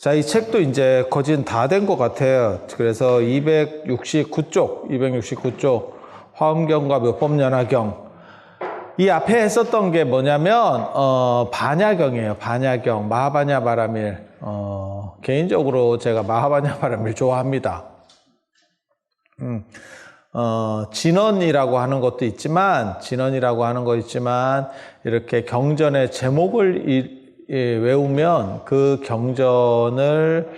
자, 이 책도 이제 거진 다 된 것 같아요. 그래서 269쪽 화엄경과 묘법연화경. 이 앞에 했었던 게 뭐냐면 반야경이에요. 반야경, 마하바냐 바라밀. 개인적으로 제가 마하바냐 바라밀 좋아합니다. 진언이라고 하는 것도 있지만 이렇게 경전의 제목을 외우면 그 경전을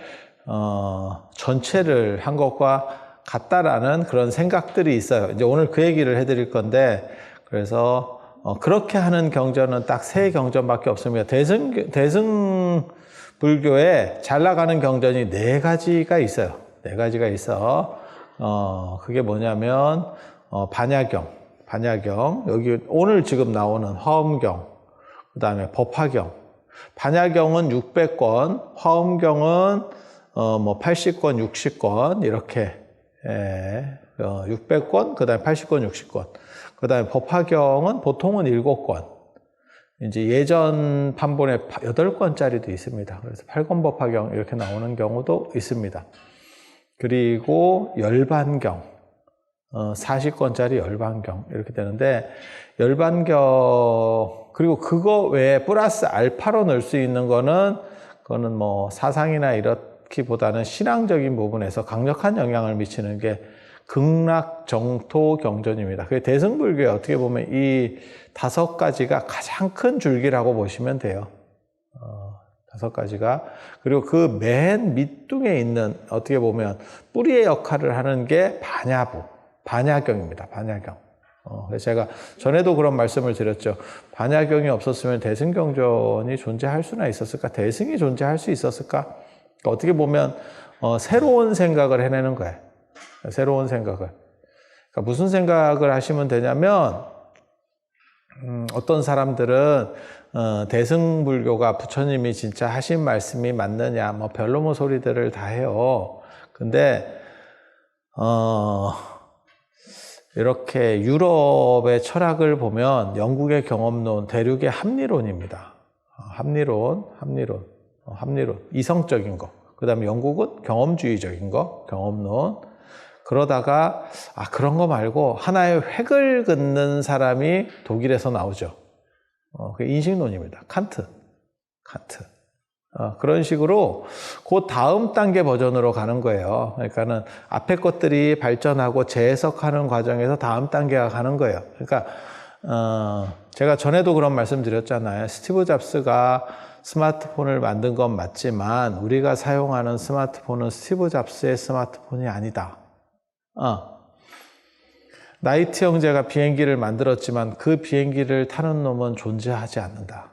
전체를 한 것과 같다라는 그런 생각들이 있어요. 이제 오늘 그 얘기를 해드릴 건데, 그래서 그렇게 하는 경전은 딱 세 경전밖에 없습니다. 대승 불교에 잘 나가는 경전이 네 가지가 있어요. 네 가지가 있어. 그게 뭐냐면 반야경, 여기 오늘 지금 나오는 화엄경, 그 다음에 법화경. 반야경은 600권, 화엄경은 80권, 60권 이렇게 600권, 그 다음에 80권, 60권. 그 다음에 법화경은 보통은 7권. 이제 예전 판본에 8권짜리도 있습니다. 그래서 8권 법화경 이렇게 나오는 경우도 있습니다. 그리고 열반경, 40권짜리 열반경 이렇게 되는데, 열반경 그리고 그거 외에 플러스 알파로 넣을 수 있는 그거는 뭐 사상이나 이렇기보다는 신앙적인 부분에서 강력한 영향을 미치는 게 극락정토경전입니다. 그게 대승불교에 어떻게 보면 이 5가지가 가장 큰 줄기라고 보시면 돼요. 5가지가. 그리고 그 맨 밑둥에 있는 어떻게 보면 뿌리의 역할을 하는 게 반야경입니다. 반야경. 그래서 제가 전에도 그런 말씀을 드렸죠. 반야경이 없었으면 대승경전이 존재할 수나 있었을까? 대승이 존재할 수 있었을까? 그러니까 어떻게 보면 새로운 생각을 해내는 거예요. 새로운 생각을. 그러니까 무슨 생각을 하시면 되냐면, 어떤 사람들은 대승불교가 부처님이 진짜 하신 말씀이 맞느냐, 뭐 별로모 소리들을 다 해요. 근데 이렇게 유럽의 철학을 보면 영국의 경험론, 대륙의 합리론입니다. 합리론, 이성적인 거. 그 다음에 영국은 경험주의적인 거, 경험론. 그러다가 그런 거 말고 하나의 획을 긋는 사람이 독일에서 나오죠. 그 인식론입니다. 칸트. 그런 식으로 그 다음 단계 버전으로 가는 거예요. 그러니까는 앞에 것들이 발전하고 재해석하는 과정에서 다음 단계가 가는 거예요. 그러니까 제가 전에도 그런 말씀 드렸잖아요. 스티브 잡스가 스마트폰을 만든 건 맞지만 우리가 사용하는 스마트폰은 스티브 잡스의 스마트폰이 아니다. 나이트 형제가 비행기를 만들었지만 그 비행기를 타는 놈은 존재하지 않는다.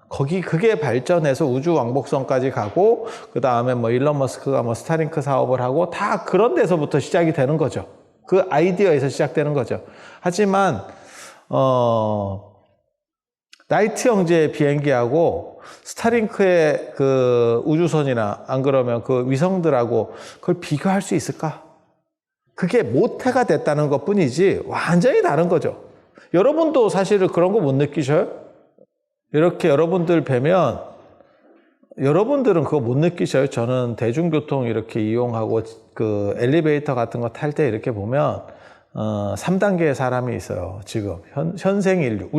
그게 발전해서 우주 왕복선까지 가고, 그 다음에 뭐 일론 머스크가 스타링크 사업을 하고, 다 그런 데서부터 시작이 되는 거죠. 그 아이디어에서 시작되는 거죠. 하지만, 나이트 형제의 비행기하고 스타링크의 그 우주선이나 안 그러면 그 위성들하고 그걸 비교할 수 있을까? 그게 모태가 됐다는 것 뿐이지 완전히 다른 거죠. 여러분도 사실은 그런 거 못 느끼셔요? 이렇게 여러분들 뵈면 여러분들은 그거 못 느끼셔요? 저는 대중교통 이렇게 이용하고 그 엘리베이터 같은 거 탈 때 이렇게 보면 3단계의 사람이 있어요. 지금 현생 인류,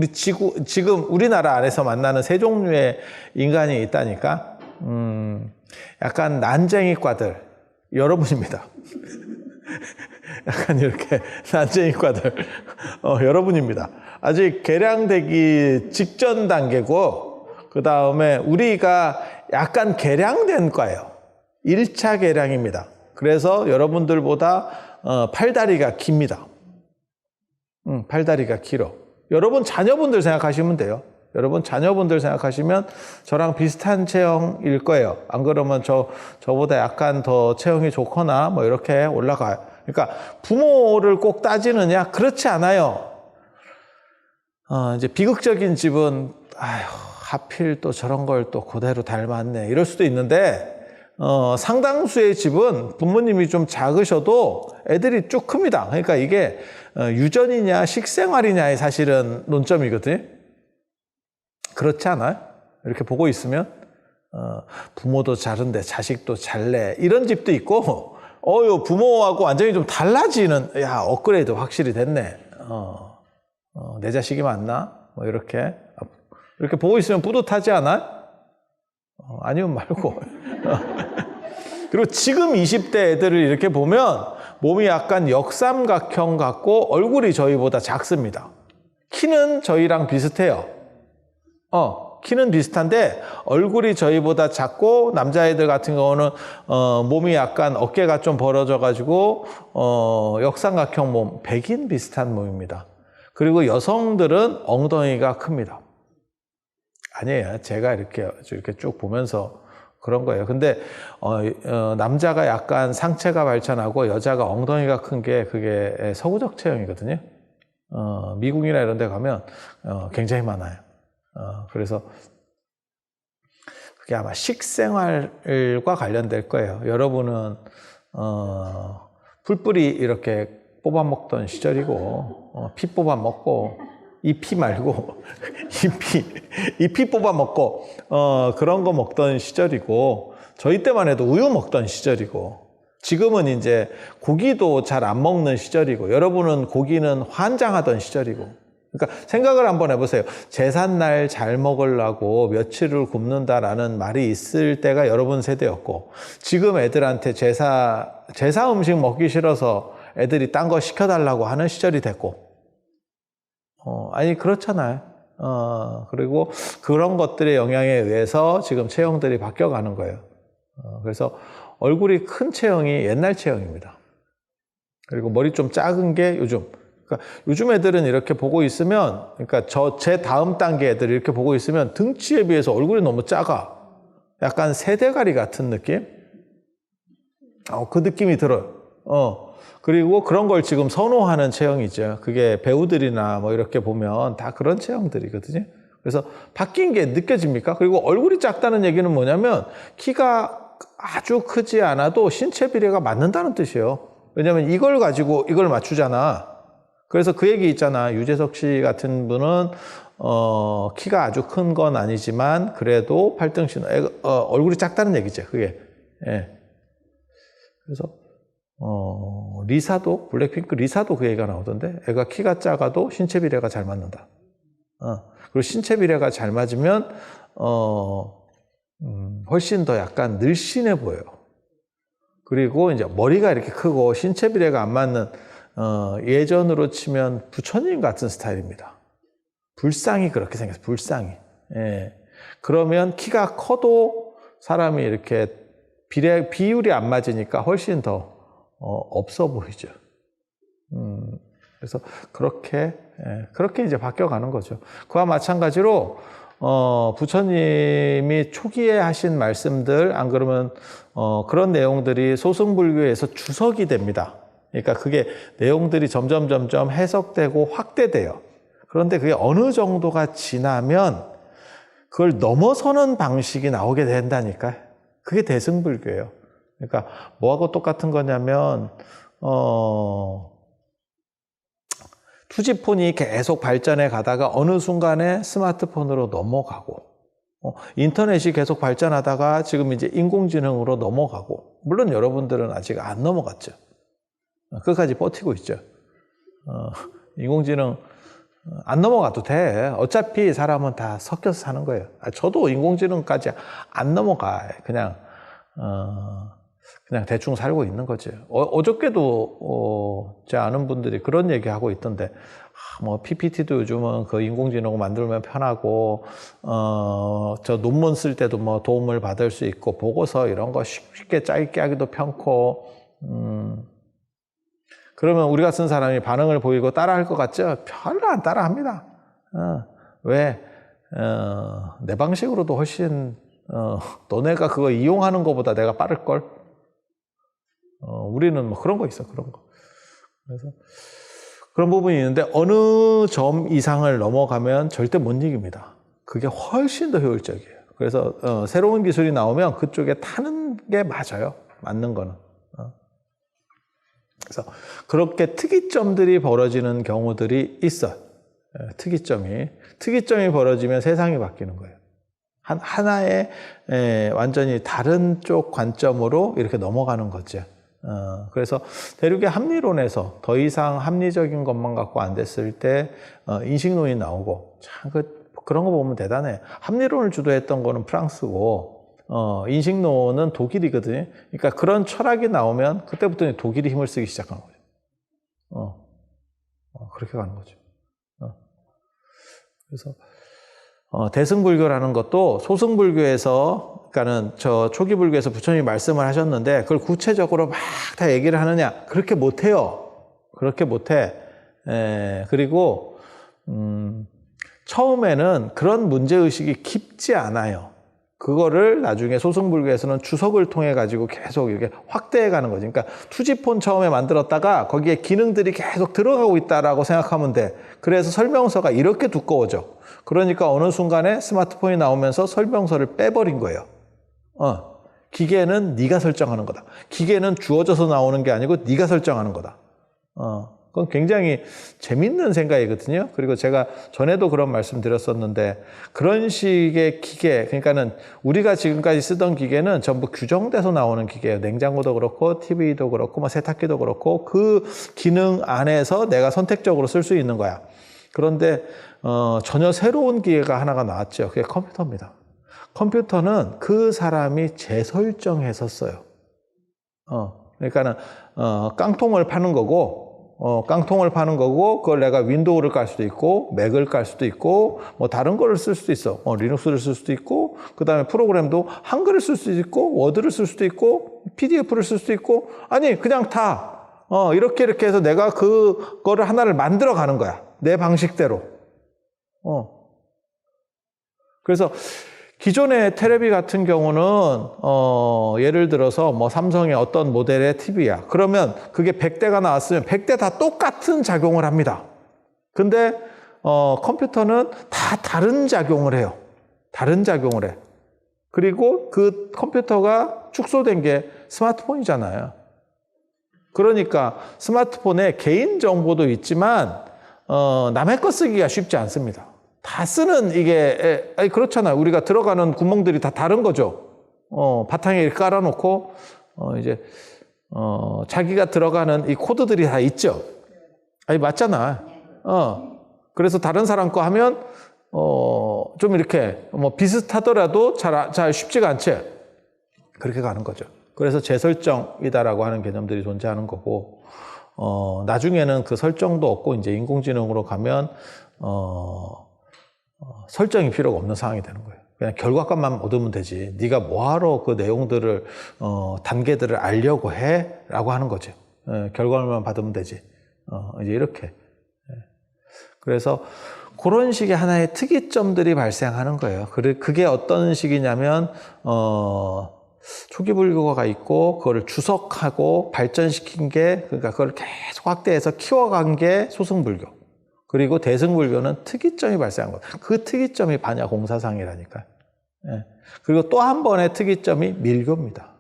지금 우리나라 안에서 만나는 세 종류의 인간이 있다니까. 약간 난쟁이과들 여러분입니다. 약간 이렇게 난쟁이과들 여러분입니다. 아직 개량되기 직전 단계고, 그 다음에 우리가 약간 개량된 과예요. 1차 개량입니다. 그래서 여러분들보다 팔다리가 깁니다. 팔다리가 길어. 여러분 자녀분들 생각하시면 돼요. 여러분 자녀분들 생각하시면 저랑 비슷한 체형일 거예요. 안 그러면 저보다 약간 더 체형이 좋거나 뭐 이렇게 올라가요. 그러니까 부모를 꼭 따지느냐? 그렇지 않아요. 이제 비극적인 집은 하필 또 저런 걸 또 그대로 닮았네 이럴 수도 있는데, 상당수의 집은 부모님이 좀 작으셔도 애들이 쭉 큽니다. 그러니까 이게 유전이냐 식생활이냐의 사실은 논점이거든요. 그렇지 않아요? 이렇게 보고 있으면 부모도 잘한데 자식도 잘내. 이런 집도 있고, 부모하고 완전히 좀 달라지는, 야, 업그레이드 확실히 됐네. 내 자식이 맞나? 뭐, 이렇게 보고 있으면 뿌듯하지 않아? 아니면 말고. 그리고 지금 20대 애들을 이렇게 보면 몸이 약간 역삼각형 같고 얼굴이 저희보다 작습니다. 키는 저희랑 비슷해요. 키는 비슷한데 얼굴이 저희보다 작고 남자애들 같은 경우는 몸이 약간 어깨가 좀 벌어져 가지고 역삼각형 몸, 백인 비슷한 몸입니다. 그리고 여성들은 엉덩이가 큽니다. 아니에요. 제가 이렇게 쭉 보면서 그런 거예요. 근데 남자가 약간 상체가 발전하고 여자가 엉덩이가 큰 게 그게 서구적 체형이거든요. 미국이나 이런 데 가면 굉장히 많아요. 그래서 그게 아마 식생활과 관련될 거예요. 여러분은 풀뿌리 이렇게 뽑아 먹던 시절이고 피 뽑아 먹고 이 피 말고 이 피 뽑아 먹고 그런 거 먹던 시절이고 저희 때만 해도 우유 먹던 시절이고 지금은 이제 고기도 잘 안 먹는 시절이고 여러분은 고기는 환장하던 시절이고 그러니까 생각을 한번 해보세요. 제삿날 잘 먹으려고 며칠을 굶는다라는 말이 있을 때가 여러분 세대였고 지금 애들한테 제사 음식 먹기 싫어서 애들이 딴 거 시켜달라고 하는 시절이 됐고 아니 그렇잖아요. 그리고 그런 것들의 영향에 의해서 지금 체형들이 바뀌어가는 거예요. 그래서 얼굴이 큰 체형이 옛날 체형입니다. 그리고 머리 좀 작은 게 요즘. 그러니까 요즘 애들은 이렇게 보고 있으면, 그러니까 제 다음 단계 애들이 이렇게 보고 있으면 등치에 비해서 얼굴이 너무 작아. 약간 새대가리 같은 느낌? 그 느낌이 들어요. 그리고 그런 걸 지금 선호하는 체형이죠. 그게 배우들이나 뭐 이렇게 보면 다 그런 체형들이거든요. 그래서 바뀐 게 느껴집니까? 그리고 얼굴이 작다는 얘기는 뭐냐면 키가 아주 크지 않아도 신체 비례가 맞는다는 뜻이에요. 왜냐하면 이걸 가지고 이걸 맞추잖아. 그래서 그 얘기 있잖아. 유재석 씨 같은 분은 키가 아주 큰 건 아니지만 그래도 팔등신 얼굴이 작다는 얘기죠. 그게. 예. 그래서 리사도 블랙핑크 리사도 그 얘기가 나오던데 애가 키가 작아도 신체 비례가 잘 맞는다. 그리고 신체 비례가 잘 맞으면 훨씬 더 약간 늘씬해 보여요. 그리고 이제 머리가 이렇게 크고 신체 비례가 안 맞는 예전으로 치면 부처님 같은 스타일입니다. 불상이 그렇게 생겼어요. 불상이. 예. 그러면 키가 커도 사람이 이렇게 비율이 안 맞으니까 훨씬 더 없어 보이죠. 그래서 그렇게 이제 바뀌어가는 거죠. 그와 마찬가지로 부처님이 초기에 하신 말씀들 안 그러면 그런 내용들이 소승불교에서 주석이 됩니다. 그러니까 그게 내용들이 점점 해석되고 확대돼요. 그런데 그게 어느 정도가 지나면 그걸 넘어서는 방식이 나오게 된다니까요. 그게 대승불교예요. 그러니까 뭐하고 똑같은 거냐면 투지폰이 계속 발전해 가다가 어느 순간에 스마트폰으로 넘어가고 인터넷이 계속 발전하다가 지금 이제 인공지능으로 넘어가고 물론 여러분들은 아직 안 넘어갔죠. 끝까지 버티고 있죠. 인공지능 안 넘어가도 돼. 어차피 사람은 다 섞여서 사는 거예요. 저도 인공지능까지 안 넘어가. 그냥 대충 살고 있는 거죠. 어저께도 제 아는 분들이 그런 얘기 하고 있던데, 뭐 PPT도 요즘은 그 인공지능 만들면 편하고, 저 논문 쓸 때도 뭐 도움을 받을 수 있고, 보고서 이런 거 쉽게 짧게 하기도 편고, 그러면 우리가 쓴 사람이 반응을 보이고 따라할 것 같죠? 별로 안 따라합니다. 왜? 내 방식으로도 훨씬 너네가 그거 이용하는 것보다 내가 빠를걸? 우리는 뭐 그런 거 있어, 그런 거. 그래서 그런 부분이 있는데 어느 점 이상을 넘어가면 절대 못 이깁니다. 그게 훨씬 더 효율적이에요. 그래서 새로운 기술이 나오면 그쪽에 타는 게 맞아요. 맞는 거는. 그래서 그렇게 특이점들이 벌어지는 경우들이 있어요. 특이점이 벌어지면 세상이 바뀌는 거예요. 하나의 완전히 다른 쪽 관점으로 이렇게 넘어가는 거죠. 그래서 대륙의 합리론에서 더 이상 합리적인 것만 갖고 안 됐을 때 인식론이 나오고 참 그런 거 보면 대단해. 합리론을 주도했던 거는 프랑스고 인식론은 독일이거든요. 그러니까 그런 철학이 나오면 그때부터 독일이 힘을 쓰기 시작한 거죠. 그렇게 가는 거죠. 그래서 대승불교라는 것도 소승불교에서, 그러니까는 저 초기 불교에서 부처님이 말씀을 하셨는데 그걸 구체적으로 막 다 얘기를 하느냐? 그렇게 못해요. 그렇게 못해. 그리고 처음에는 그런 문제의식이 깊지 않아요. 그거를 나중에 소승불교에서는 주석을 통해 가지고 계속 이렇게 확대해 가는 거지. 그러니까 투지폰 처음에 만들었다가 거기에 기능들이 계속 들어가고 있다라고 생각하면 돼. 그래서 설명서가 이렇게 두꺼워져. 그러니까 어느 순간에 스마트폰이 나오면서 설명서를 빼버린 거예요. 기계는 네가 설정하는 거다. 기계는 주어져서 나오는 게 아니고 네가 설정하는 거다. 그건 굉장히 재밌는 생각이거든요. 그리고 제가 전에도 그런 말씀 드렸었는데 그런 식의 기계, 그러니까는 우리가 지금까지 쓰던 기계는 전부 규정돼서 나오는 기계예요. 냉장고도 그렇고 TV도 그렇고 뭐 세탁기도 그렇고 그 기능 안에서 내가 선택적으로 쓸 수 있는 거야. 그런데 전혀 새로운 기계가 하나가 나왔죠. 그게 컴퓨터입니다. 컴퓨터는 그 사람이 재설정해서 써요. 그러니까는 깡통을 파는 거고 깡통을 파는 거고 그걸 내가 윈도우를 깔 수도 있고 맥을 깔 수도 있고 뭐 다른 거를 쓸 수도 있어. 리눅스를 쓸 수도 있고 그다음에 프로그램도 한글을 쓸 수도 있고 워드를 쓸 수도 있고 PDF를 쓸 수도 있고 아니 그냥 다 이렇게 해서 내가 그거를 하나를 만들어 가는 거야. 내 방식대로. 그래서 기존의 테레비 같은 경우는 예를 들어서 뭐 삼성의 어떤 모델의 TV야. 그러면 그게 100대가 나왔으면 100대 다 똑같은 작용을 합니다. 근데 컴퓨터는 다 다른 작용을 해요. 다른 작용을 해. 그리고 그 컴퓨터가 축소된 게 스마트폰이잖아요. 그러니까 스마트폰에 개인 정보도 있지만 남의 거 쓰기가 쉽지 않습니다. 다 쓰는 이게 그렇잖아요. 우리가 들어가는 구멍들이 다 다른 거죠. 바탕에 이렇게 깔아놓고 이제 자기가 들어가는 이 코드들이 다 있죠. 아니 맞잖아. 그래서 다른 사람 거 하면 좀 이렇게 뭐 비슷하더라도 잘 쉽지가 않지. 그렇게 가는 거죠. 그래서 재설정이다라고 하는 개념들이 존재하는 거고 나중에는 그 설정도 없고 이제 인공지능으로 가면 설정이 필요가 없는 상황이 되는 거예요. 그냥 결과값만 얻으면 되지. 네가 뭐하러 그 내용들을 단계들을 알려고 해? 라고 하는 거죠. 결과만 받으면 되지. 이제 이렇게. 그래서 그런 식의 하나의 특이점들이 발생하는 거예요. 그게 어떤 식이냐면 초기 불교가 있고 그거를 주석하고 발전시킨 게 그러니까 그걸 계속 확대해서 키워간 게 소승불교. 그리고 대승불교는 특이점이 발생한 거예요. 그 특이점이 반야 공사상이라니까요. 그리고 또 한 번의 특이점이 밀교입니다.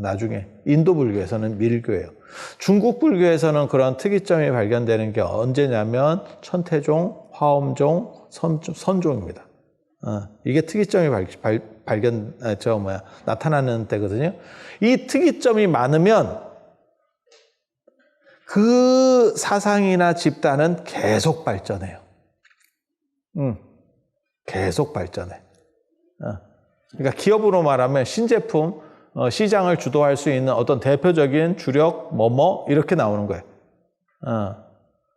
나중에 인도 불교에서는 밀교예요. 중국 불교에서는 그런 특이점이 발견되는 게 언제냐면 천태종, 화엄종, 선종입니다. 이게 특이점이 나타나는 때거든요. 이 특이점이 많으면 그 사상이나 집단은 계속 발전해요. 계속 발전해. 그러니까 기업으로 말하면 신제품, 시장을 주도할 수 있는 어떤 대표적인 주력, 이렇게 나오는 거예요.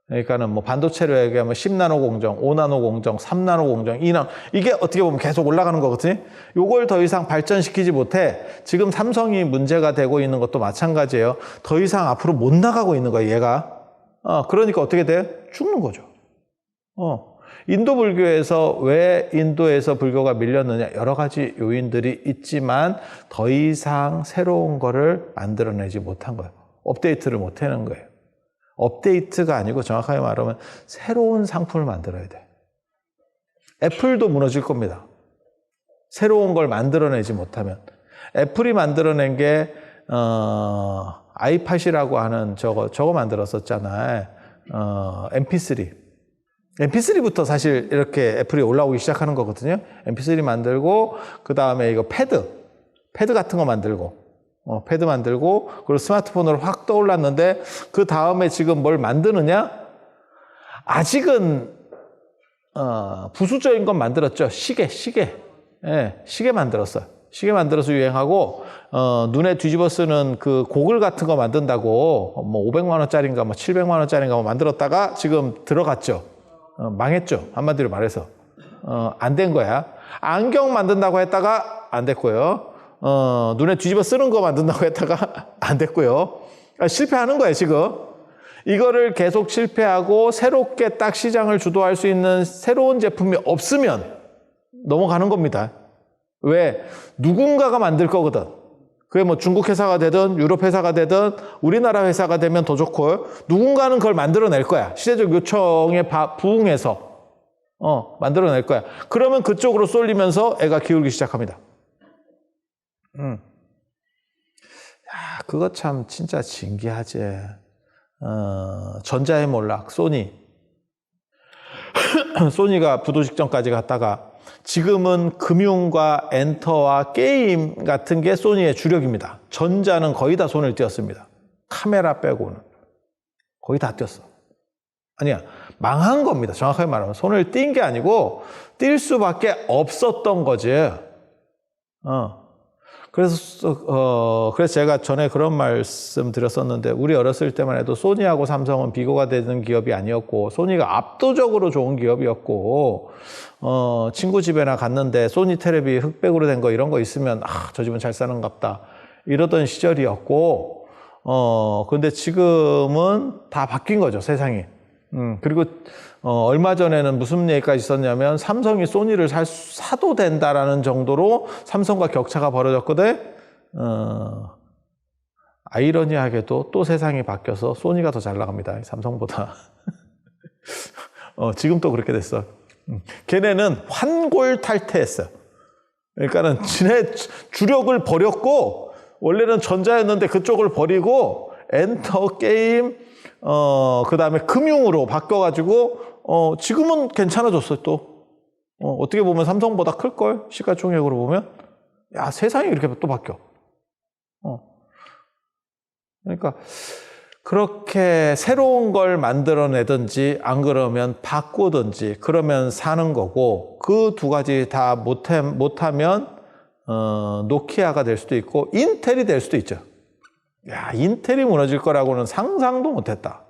그러니까는 뭐 반도체로 얘기하면 10나노 공정, 5나노 공정, 3나노 공정, 2나노. 이게 어떻게 보면 계속 올라가는 거거든요. 요걸 더 이상 발전시키지 못해. 지금 삼성이 문제가 되고 있는 것도 마찬가지예요. 더 이상 앞으로 못 나가고 있는 거예요, 얘가. 그러니까 어떻게 돼요? 죽는 거죠. 인도 불교에서 왜 인도에서 불교가 밀렸느냐? 여러 가지 요인들이 있지만 더 이상 새로운 거를 만들어내지 못한 거예요. 업데이트를 못 해낸 거예요. 업데이트가 아니고 정확하게 말하면 새로운 상품을 만들어야 돼. 애플도 무너질 겁니다. 새로운 걸 만들어내지 못하면. 애플이 만들어낸 게 아이팟이라고 하는 저거 만들었었잖아요. MP3. MP3부터 사실 이렇게 애플이 올라오기 시작하는 거거든요. MP3 만들고, 그 다음에 이거 패드 같은 거 만들고, 패드 만들고, 그리고 스마트폰으로 확 떠올랐는데, 그 다음에 지금 뭘 만드느냐? 아직은, 부수적인 건 만들었죠. 시계. 예, 시계 만들었어요. 시계 만들어서 유행하고, 눈에 뒤집어 쓰는 그 고글 같은 거 만든다고, 뭐 500만원짜리인가, 뭐 700만원짜리인가 뭐 만들었다가 지금 들어갔죠. 망했죠. 한마디로 말해서. 안 된 거야. 안경 만든다고 했다가 안 됐고요. 눈에 뒤집어 쓰는 거 만든다고 했다가 안 됐고요. 실패하는 거예요, 지금. 이거를 계속 실패하고 새롭게 딱 시장을 주도할 수 있는 새로운 제품이 없으면 넘어가는 겁니다. 왜? 누군가가 만들 거거든. 그게 뭐 중국 회사가 되든 유럽 회사가 되든 우리나라 회사가 되면 더 좋고, 누군가는 그걸 만들어낼 거야. 시대적 요청에 부응해서 만들어낼 거야. 그러면 그쪽으로 쏠리면서 애가 기울기 시작합니다. 야, 그거 참 진짜 신기하지. 전자의 몰락, 소니. 소니가 부도 직전까지 갔다가 지금은 금융과 엔터와 게임 같은 게 소니의 주력입니다. 전자는 거의 다 손을 띄었습니다. 카메라 빼고는. 거의 다 띄었어. 아니야, 망한 겁니다. 정확하게 말하면. 손을 띈 게 아니고 뛸 수밖에 없었던 거지. 그래서 제가 전에 그런 말씀 드렸었는데, 우리 어렸을 때만 해도 소니하고 삼성은 비교가 되는 기업이 아니었고, 소니가 압도적으로 좋은 기업이었고, 친구 집에나 갔는데 소니 테레비 흑백으로 된 거 이런 거 있으면, 저 집은 잘 사는갑다. 이러던 시절이었고, 근데 지금은 다 바뀐 거죠, 세상이. 그리고, 얼마 전에는 무슨 얘기까지 있었냐면, 삼성이 소니를 사도 된다라는 정도로 삼성과 격차가 벌어졌거든. 아이러니하게도 또 세상이 바뀌어서 소니가 더 잘 나갑니다, 삼성보다. 지금 또 그렇게 됐어. 걔네는 환골탈태했어. 그러니까는 지네 주력을 버렸고, 원래는 전자였는데 그쪽을 버리고, 엔터, 게임, 그 다음에 금융으로 바뀌어가지고, 지금은 괜찮아졌어요, 또. 어떻게 보면 삼성보다 클걸? 시가총액으로 보면. 야, 세상이 이렇게 또 바뀌어. 그러니까, 그렇게 새로운 걸 만들어내든지, 안 그러면 바꾸든지, 그러면 사는 거고, 그 두 가지 다 못하면, 노키아가 될 수도 있고, 인텔이 될 수도 있죠. 야, 인텔이 무너질 거라고는 상상도 못했다.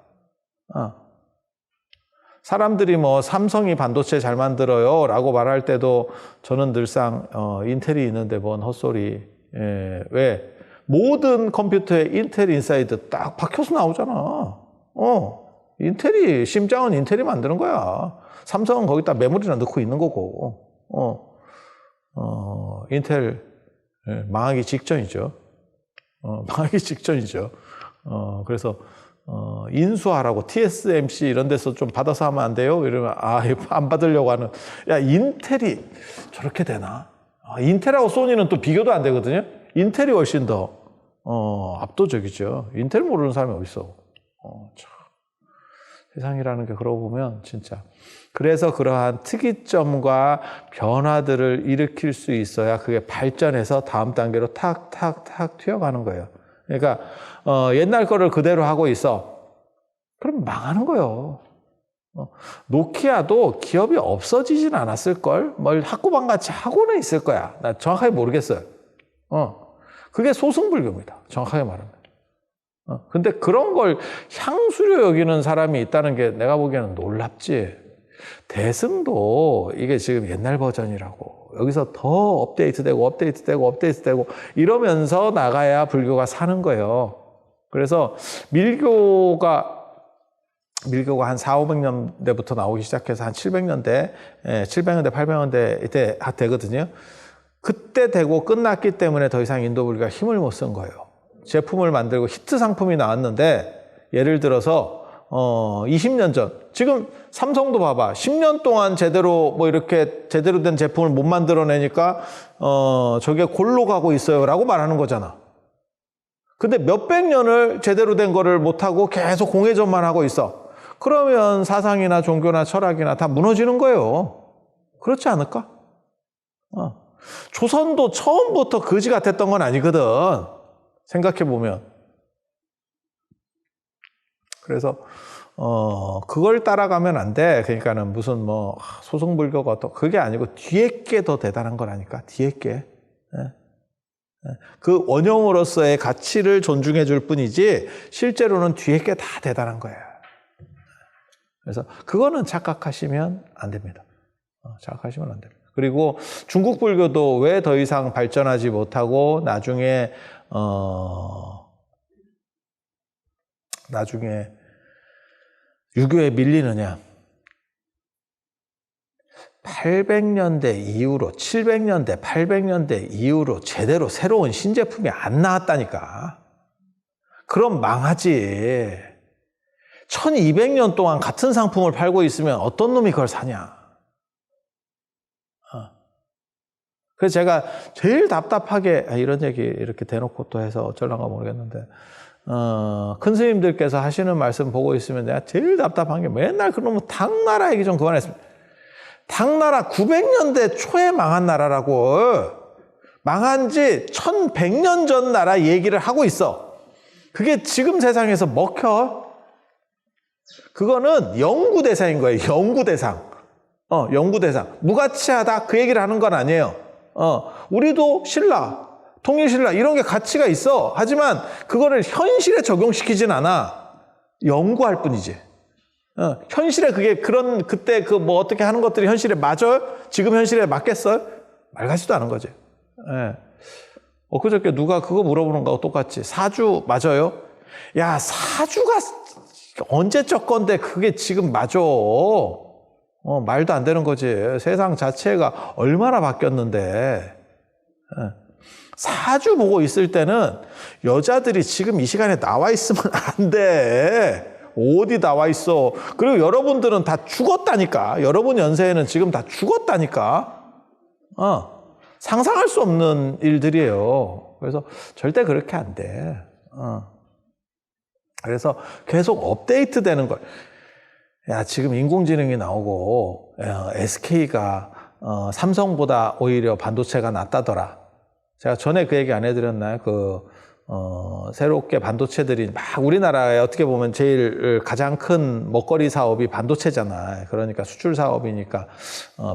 사람들이 뭐 삼성이 반도체 잘 만들어요 라고 말할 때도 저는 늘상 인텔이 있는데 뭔 헛소리. 예, 왜? 모든 컴퓨터에 인텔 인사이드 딱 박혀서 나오잖아. 인텔이, 심장은 인텔이 만드는 거야. 삼성은 거기다 메모리나 넣고 있는 거고. 인텔 망하기 직전이죠. 망하기 직전이죠. 그래서 인수하라고 TSMC 이런 데서 좀 받아서 하면 안 돼요? 이러면 안 받으려고 하는. 야, 인텔이 저렇게 되나? 인텔하고 소니는 또 비교도 안 되거든요. 인텔이 훨씬 더 압도적이죠. 인텔 모르는 사람이 어딨어. 참. 세상이라는 게 그러고 보면 진짜. 그래서 그러한 특이점과 변화들을 일으킬 수 있어야 그게 발전해서 다음 단계로 탁탁탁 튀어가는 거예요. 그러니까 옛날 거를 그대로 하고 있어. 그럼 망하는 거예요. 노키아도 기업이 없어지진 않았을걸? 뭘 학구방같이 하고는 있을 거야. 나 정확하게 모르겠어요. 그게 소승불교입니다. 정확하게 말하면. 근데 그런 걸 향수료 여기는 사람이 있다는 게 내가 보기에는 놀랍지. 대승도 이게 지금 옛날 버전이라고. 여기서 더 업데이트되고 이러면서 나가야 불교가 사는 거예요. 그래서 밀교가 한 400~500년대부터 나오기 시작해서 한 700년대, 800년대 이때 되거든요. 그때 되고 끝났기 때문에 더 이상 인도 불교가 힘을 못 쓴 거예요. 제품을 만들고 히트 상품이 나왔는데, 예를 들어서 20년 전, 지금 삼성도 봐봐. 10년 동안 제대로 이렇게 제대로 된 제품을 못 만들어내니까 저게 골로 가고 있어요 라고 말하는 거잖아. 근데 몇백 년을 제대로 된 거를 못하고 계속 공회전만 하고 있어. 그러면 사상이나 종교나 철학이나 다 무너지는 거예요. 그렇지 않을까? 조선도 처음부터 거지 같았던 건 아니거든. 생각해보면. 그래서 그걸 따라가면 안 돼. 그러니까는 무슨 뭐 소승불교가 또 그게 아니고 뒤에 게 더 대단한 거라니까. 뒤에 게. 그 원형으로서의 가치를 존중해 줄 뿐이지 실제로는 뒤에 게 다 대단한 거예요. 그래서 그거는 착각하시면 안 됩니다. 착각하시면 안 됩니다. 그리고 중국 불교도 왜 더 이상 발전하지 못하고 나중에 유교에 밀리느냐. 800년대 이후로 700년대, 800년대 이후로 제대로 새로운 신제품이 안 나왔다니까. 그럼 망하지. 1200년 동안 같은 상품을 팔고 있으면 어떤 놈이 그걸 사냐. 그래서 제가 제일 답답하게 이런 얘기 이렇게 대놓고 또 해서 어쩔란가 모르겠는데 큰 스님들께서 하시는 말씀 보고 있으면 내가 제일 답답한 게 맨날 그러면 당나라 얘기 좀 그만했습니다. 당나라 900년대 초에 망한 나라라고. 망한 지 1100년 전 나라 얘기를 하고 있어. 그게 지금 세상에서 먹혀. 그거는 연구 대상인 거예요. 연구 대상. 연구 대상. 무가치하다 그 얘기를 하는 건 아니에요. 우리도 신라, 통일신라 이런 게 가치가 있어. 하지만 그거를 현실에 적용시키진 않아. 연구할 뿐이지. 현실에 그게 그때 그 뭐 어떻게 하는 것들이 현실에 맞아요? 지금 현실에 맞겠어요? 말 같지도 않은 거지. 예. 그저께 누가 그거 물어보는 거하고 똑같지. 사주 맞아요? 야, 사주가 언제적 건데 그게 지금 맞아. 말도 안 되는 거지. 세상 자체가 얼마나 바뀌었는데. 사주 보고 있을 때는 여자들이 지금 이 시간에 나와 있으면 안 돼. 어디 나와 있어. 그리고 여러분들은 다 죽었다니까. 여러분 연세에는 지금 다 죽었다니까. 상상할 수 없는 일들이에요. 그래서 절대 그렇게 안 돼. 그래서 계속 업데이트 되는 걸. 야, 지금 인공지능이 나오고 SK가 삼성보다 오히려 반도체가 낫다더라. 제가 전에 그 얘기 안 해드렸나요? 새롭게 반도체들이 막 우리나라에 어떻게 보면 제일 가장 큰 먹거리 사업이 반도체잖아요. 그러니까 수출 사업이니까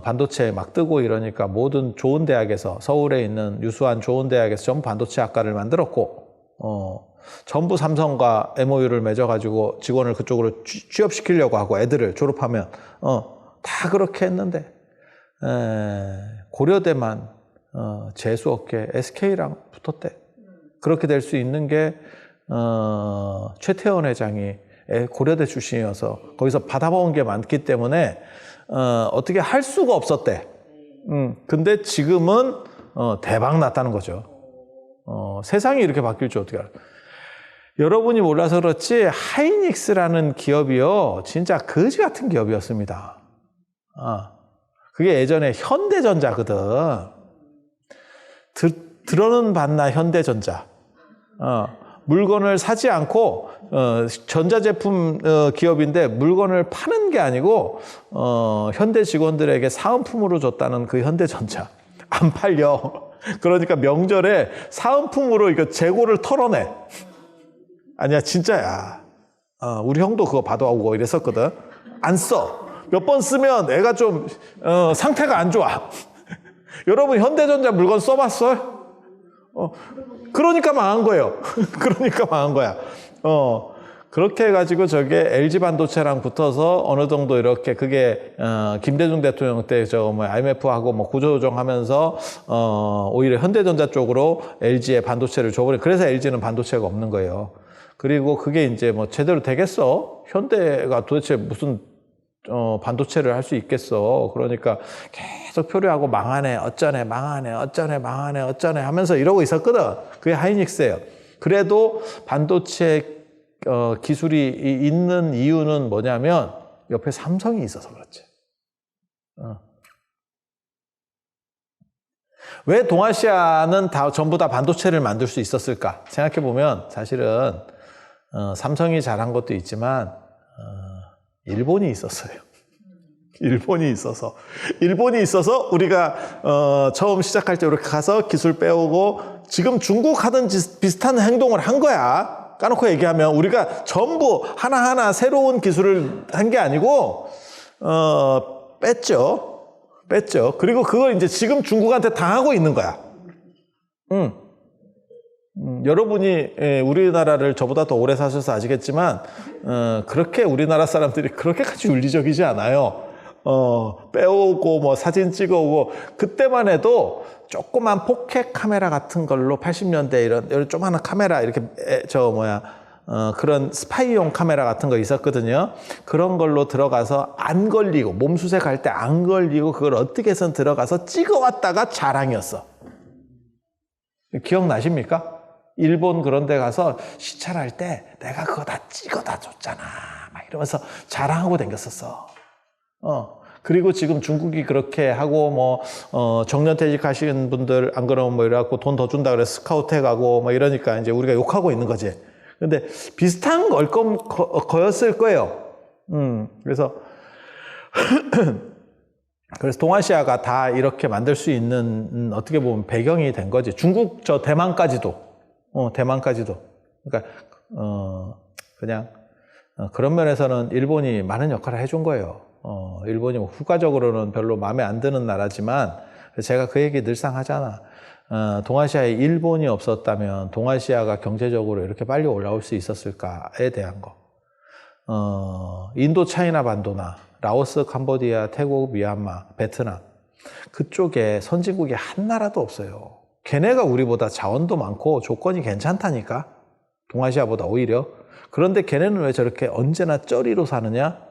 반도체 막 뜨고 이러니까 모든 좋은 대학에서 서울에 있는 유수한 좋은 대학에서 전부 반도체 학과를 만들었고 전부 삼성과 MOU를 맺어가지고 직원을 그쪽으로 취업시키려고 하고 애들을 졸업하면 다 그렇게 했는데 고려대만 제수업계 SK랑 붙었대. 그렇게 될 수 있는 게 최태원 회장이 고려대 출신이어서 거기서 받아본 게 많기 때문에 어떻게 할 수가 없었대. 근데 지금은 대박 났다는 거죠. 세상이 이렇게 바뀔 줄 어떻게 알아요? 여러분이 몰라서 그렇지 하이닉스라는 기업이요 진짜 거지 같은 기업이었습니다. 그게 예전에 현대전자거든. 들어는 봤나 현대전자. 물건을 사지 않고 전자제품 기업인데 물건을 파는 게 아니고 현대 직원들에게 사은품으로 줬다는 그 현대전자. 안 팔려. 그러니까 명절에 사은품으로 이거 재고를 털어내. 아니야 진짜야. 우리 형도 그거 받아오고 이랬었거든. 안 써. 몇 번 쓰면 애가 좀 상태가 안 좋아. 여러분 현대전자 물건 써봤어요? 그러니까 망한 거예요. 그러니까 망한 거야. 그렇게 해가지고 저게 LG 반도체랑 붙어서 어느 정도 이렇게 그게 김대중 대통령 때 IMF하고 뭐 구조조정하면서 오히려 현대전자 쪽으로 LG에 반도체를 줘버린. 그래서 LG는 반도체가 없는 거예요. 그리고 그게 이제 뭐 제대로 되겠어? 현대가 도대체 무슨 반도체를 할 수 있겠어. 그러니까 계속 표류하고 망하네, 어쩌네, 망하네, 어쩌네, 망하네, 어쩌네 하면서 이러고 있었거든. 그게 하이닉스예요. 그래도 반도체 기술이 있는 이유는 뭐냐면 옆에 삼성이 있어서 그렇지. 왜 동아시아는 전부 다 반도체를 만들 수 있었을까? 생각해보면 사실은 삼성이 잘한 것도 있지만 일본이 있었어요. 일본이 있어서 우리가 처음 시작할 때 이렇게 가서 기술 빼오고 지금 중국 하던 비슷한 행동을 한 거야. 까놓고 얘기하면 우리가 전부 하나하나 새로운 기술을 한 게 아니고 뺐죠. 그리고 그걸 이제 지금 중국한테 당하고 있는 거야. 여러분이 우리나라를 저보다 더 오래 사셔서 아시겠지만 그렇게 우리나라 사람들이 그렇게까지 윤리적이지 않아요. 빼오고 뭐 사진 찍어오고 그때만 해도 조그만 포켓 카메라 같은 걸로 80년대 이런 조그마한 카메라 이렇게 그런 스파이용 카메라 같은 거 있었거든요. 그런 걸로 들어가서 안 걸리고 몸수색 할 때 안 걸리고 그걸 어떻게 해서 들어가서 찍어왔다가 자랑이었어. 기억나십니까? 일본 그런 데 가서 시찰할 때 내가 그거 다 찍어다 줬잖아 막 이러면서 자랑하고 다녔었어. 그리고 지금 중국이 그렇게 하고 정년퇴직 하시는 분들 안 그러면 뭐 이래갖고 돈 더 준다 그래서 스카우트 해가고 뭐 이러니까 이제 우리가 욕하고 있는 거지. 근데 비슷한 거였을 거예요. 그래서 동아시아가 다 이렇게 만들 수 있는 어떻게 보면 배경이 된 거지. 중국 대만까지도. 그러니까 그냥 그런 면에서는 일본이 많은 역할을 해준 거예요. 일본이 뭐 국가적으로는 별로 마음에 안 드는 나라지만 제가 그 얘기 늘상 하잖아. 동아시아에 일본이 없었다면 동아시아가 경제적으로 이렇게 빨리 올라올 수 있었을까에 대한 거. 인도 차이나 반도나 라오스, 캄보디아, 태국, 미얀마, 베트남 그쪽에 선진국이 한 나라도 없어요. 걔네가 우리보다 자원도 많고 조건이 괜찮다니까. 동아시아보다 오히려. 그런데 걔네는 왜 저렇게 언제나 쩌리로 사느냐?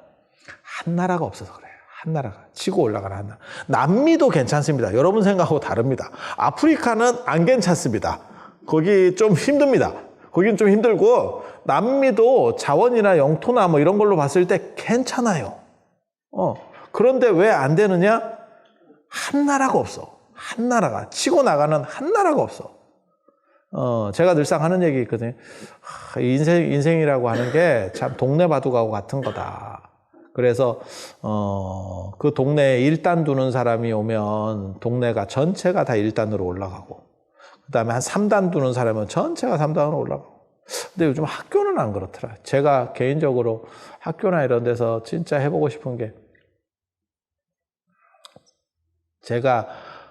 한 나라가 없어서 그래요. 한 나라가. 치고 올라가는 한 나라. 남미도 괜찮습니다. 여러분 생각하고 다릅니다. 아프리카는 안 괜찮습니다. 거기 좀 힘듭니다. 거긴 좀 힘들고 남미도 자원이나 영토나 뭐 이런 걸로 봤을 때 괜찮아요. 그런데 왜 안 되느냐? 한 나라가 없어. 한 나라가. 치고 나가는 한 나라가 없어. 제가 늘상 하는 얘기 있거든요. 인생이라고 하는 게 참 동네 바둑하고 같은 거다. 그래서 그 동네에 1단 두는 사람이 오면 동네가 전체가 다 1단으로 올라가고 그 다음에 한 3단 두는 사람은 전체가 3단으로 올라가고. 근데 요즘 학교는 안 그렇더라. 제가 개인적으로 학교나 이런 데서 진짜 해보고 싶은 게 제가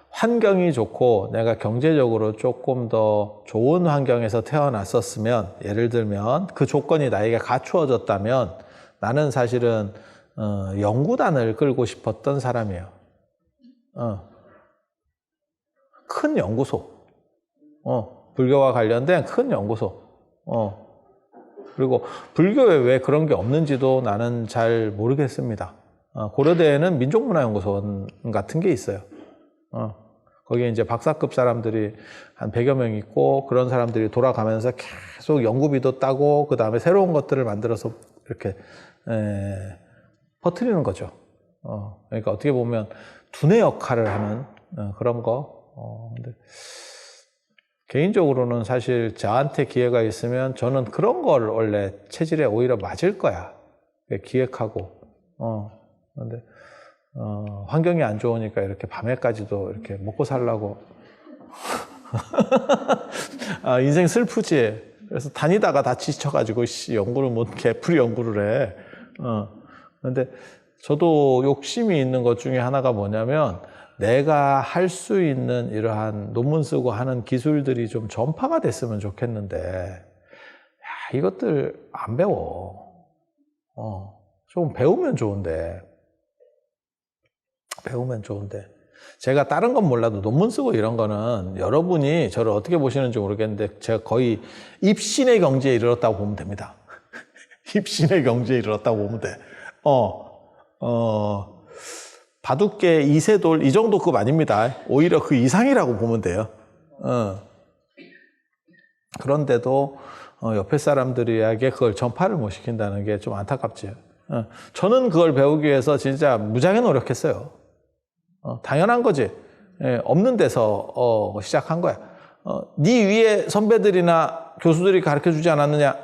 환경이 좋고 내가 경제적으로 조금 더 좋은 환경에서 태어났었으면, 예를 들면 그 조건이 나에게 갖추어졌다면 나는 사실은 연구단을 끌고 싶었던 사람이에요. 큰 연구소. 불교와 관련된 큰 연구소. 그리고 불교에 왜 그런 게 없는지도 나는 잘 모르겠습니다. 고려대에는 민족문화연구소원 같은 게 있어요. 거기에 이제 박사급 사람들이 한 100여 명 있고, 그런 사람들이 돌아가면서 계속 연구비도 따고, 그 다음에 새로운 것들을 만들어서 이렇게, 퍼뜨리는 거죠. 그러니까 어떻게 보면 두뇌 역할을 하는 그런 거. 근데 개인적으로는 사실 저한테 기회가 있으면 저는 그런 걸 원래 체질에 오히려 맞을 거야. 기획하고. 근데 환경이 안 좋으니까 이렇게 밤에까지도 이렇게 먹고 살라고. 인생 슬프지. 그래서 다니다가 다 지쳐가지고, 연구를 개풀이 연구를 해. 근데 저도 욕심이 있는 것 중에 하나가 뭐냐면, 내가 할 수 있는 이러한 논문 쓰고 하는 기술들이 좀 전파가 됐으면 좋겠는데, 이것들 안 배워. 좀 배우면 좋은데. 제가 다른 건 몰라도 논문 쓰고 이런 거는 여러분이 저를 어떻게 보시는지 모르겠는데 제가 거의 입신의 경지에 이르렀다고 보면 됩니다. 입신의 경지에 이르렀다고 보면 돼. 바둑계 이세돌 이 정도급 아닙니다. 오히려 그 이상이라고 보면 돼요. 그런데도 옆에 사람들에게 그걸 전파를 못 시킨다는 게 좀 안타깝지. 저는 그걸 배우기 위해서 진짜 무지하게 노력했어요. 당연한 거지. 없는 데서 시작한 거야. 네 위에 선배들이나 교수들이 가르쳐 주지 않았느냐?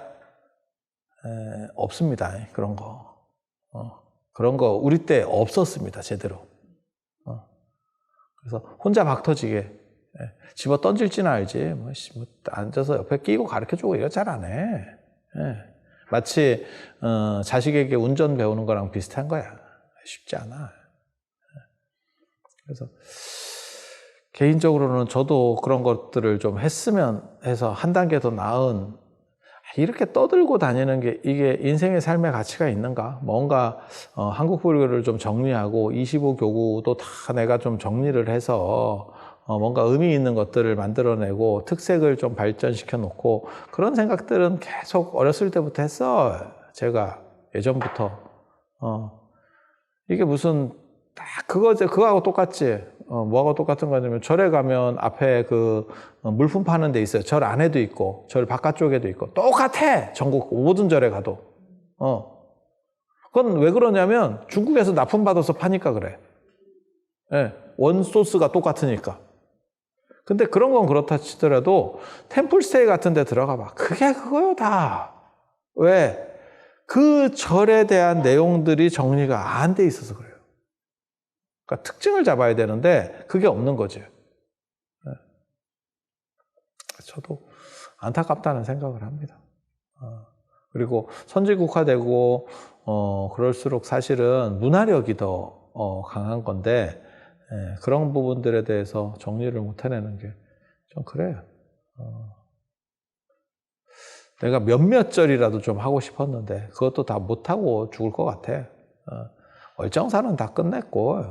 없습니다. 그런 거. 그런 거 우리 때 없었습니다, 제대로. 그래서 혼자 박 터지게 집어 던질지는 알지. 뭐 앉아서 옆에 끼고 가르쳐주고 이거 잘 안 해. 마치 자식에게 운전 배우는 거랑 비슷한 거야. 쉽지 않아. 그래서 개인적으로는 저도 그런 것들을 좀 했으면 해서 한 단계 더 나은, 이렇게 떠들고 다니는 게 이게 인생의 삶의 가치가 있는가? 뭔가 한국 불교를 좀 정리하고 25교구도 다 내가 좀 정리를 해서 뭔가 의미 있는 것들을 만들어내고 특색을 좀 발전시켜 놓고, 그런 생각들은 계속 어렸을 때부터 했어. 제가 예전부터. 이게 무슨 딱 그거하고 똑같지. 뭐하고 똑같은 거냐면, 절에 가면 앞에 그 물품 파는 데 있어요. 절 안에도 있고 절 바깥쪽에도 있고 똑같아. 전국 모든 절에 가도. 그건 왜 그러냐면 중국에서 납품받아서 파니까 그래. 원소스가 똑같으니까. 근데 그런 건 그렇다 치더라도 템플스테이 같은 데 들어가 봐. 그게 그거요 다. 왜? 그 절에 대한 내용들이 정리가 안 돼 있어서 그래요. 그러니까 특징을 잡아야 되는데 그게 없는 거지. 저도 안타깝다는 생각을 합니다. 그리고 선진국화되고 그럴수록 사실은 문화력이 더 강한 건데, 그런 부분들에 대해서 정리를 못 해내는 게 좀 그래요. 내가 몇몇 절이라도 좀 하고 싶었는데 그것도 다 못하고 죽을 것 같아. 월정사는 다 끝냈고,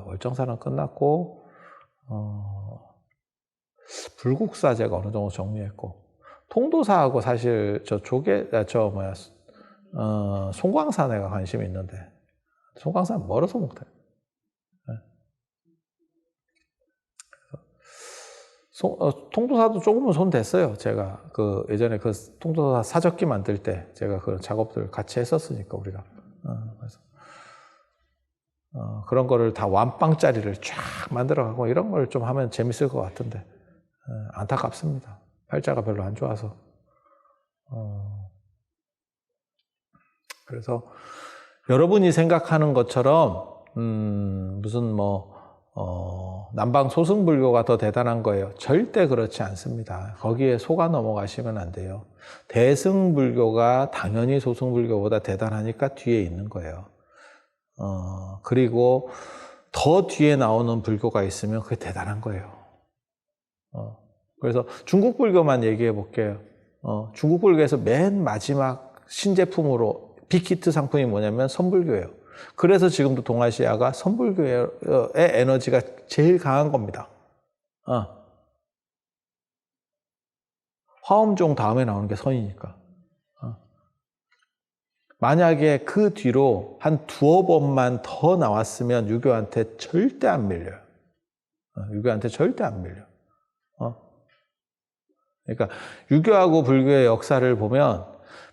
불국사제가 어느 정도 정리했고, 통도사하고 사실 송광사 내가 관심이 있는데, 송광사는 멀어서 못해. 통도사도 조금은 손 댔어요. 제가 예전에 그 통도사 사적기 만들 때 제가 그 작업들 같이 했었으니까 우리가. 그래서 그런 거를 다 완빵짜리를 쫙 만들어가고 이런 걸 좀 하면 재밌을 것 같은데, 안타깝습니다. 팔자가 별로 안 좋아서. 그래서 여러분이 생각하는 것처럼 무슨 남방 소승불교가 더 대단한 거예요. 절대 그렇지 않습니다. 거기에 속아 넘어가시면 안 돼요. 대승불교가 당연히 소승불교보다 대단하니까 뒤에 있는 거예요. 그리고 더 뒤에 나오는 불교가 있으면 그게 대단한 거예요. 그래서 중국 불교만 얘기해 볼게요. 중국 불교에서 맨 마지막 신제품으로 빅히트 상품이 뭐냐면 선불교예요. 그래서 지금도 동아시아가 선불교의 에너지가 제일 강한 겁니다. 화엄종 다음에 나오는 게 선이니까. 만약에 그 뒤로 한 두어 번만 더 나왔으면 유교한테 절대 안 밀려요. 유교한테 절대 안 밀려. 그러니까 유교하고 불교의 역사를 보면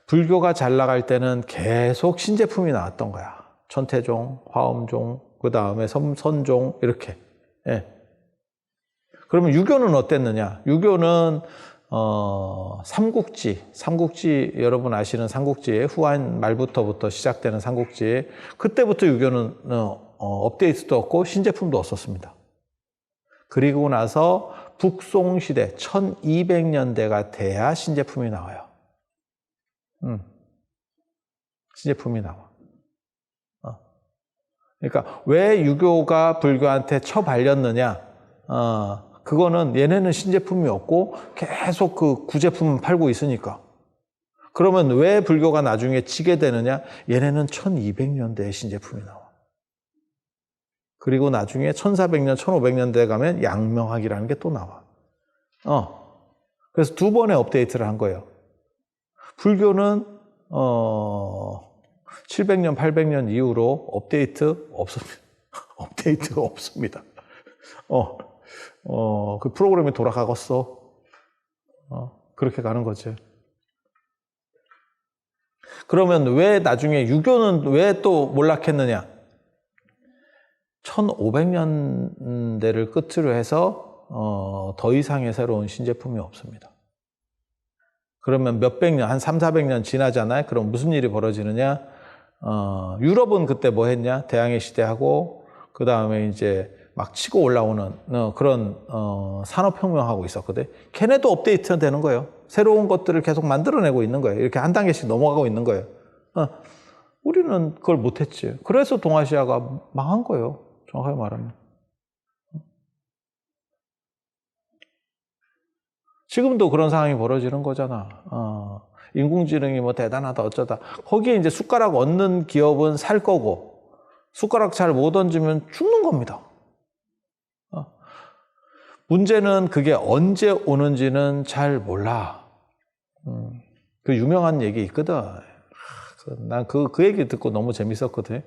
불교가 잘 나갈 때는 계속 신제품이 나왔던 거야. 천태종, 화엄종, 그 다음에 선종 이렇게. 그러면 유교는 어땠느냐? 유교는 삼국지 여러분 아시는 삼국지, 후한 말부터 시작되는 삼국지, 그때부터 유교는 업데이트도 없고 신제품도 없었습니다. 그리고 나서 북송시대 1200년대가 돼야 신제품이 나와요. 신제품이 나와. 그러니까 왜 유교가 불교한테 처발렸느냐? 그거는 얘네는 신제품이 없고 계속 그 구제품을 팔고 있으니까. 그러면 왜 불교가 나중에 지게 되느냐? 얘네는 1200년대에 신제품이 나와. 그리고 나중에 1400년, 1500년대에 가면 양명학이라는 게 또 나와. 그래서 두 번의 업데이트를 한 거예요. 불교는 700년, 800년 이후로 업데이트 없습니다. 업데이트가 없습니다. 그 프로그램이 돌아가겠어. 그렇게 가는 거지. 그러면 왜 나중에 유교는 왜 또 몰락했느냐? 1500년대를 끝으로 해서 더 이상의 새로운 신제품이 없습니다. 그러면 몇백 년, 한 300, 400년 지나잖아요. 그럼 무슨 일이 벌어지느냐? 유럽은 그때 뭐 했냐? 대항해 시대하고, 그 다음에 이제 막 치고 올라오는 그런 산업혁명하고 있었거든. 걔네도 업데이트 되는 거예요. 새로운 것들을 계속 만들어내고 있는 거예요. 이렇게 한 단계씩 넘어가고 있는 거예요. 우리는 그걸 못했지. 그래서 동아시아가 망한 거예요. 정확하게 말하면. 지금도 그런 상황이 벌어지는 거잖아. 인공지능이 뭐 대단하다 어쩌다. 거기에 이제 숟가락 얹는 기업은 살 거고, 숟가락 잘 못 얹으면 죽는 겁니다. 문제는 그게 언제 오는지는 잘 몰라. 그 유명한 얘기 있거든. 난 그 얘기 듣고 너무 재밌었거든.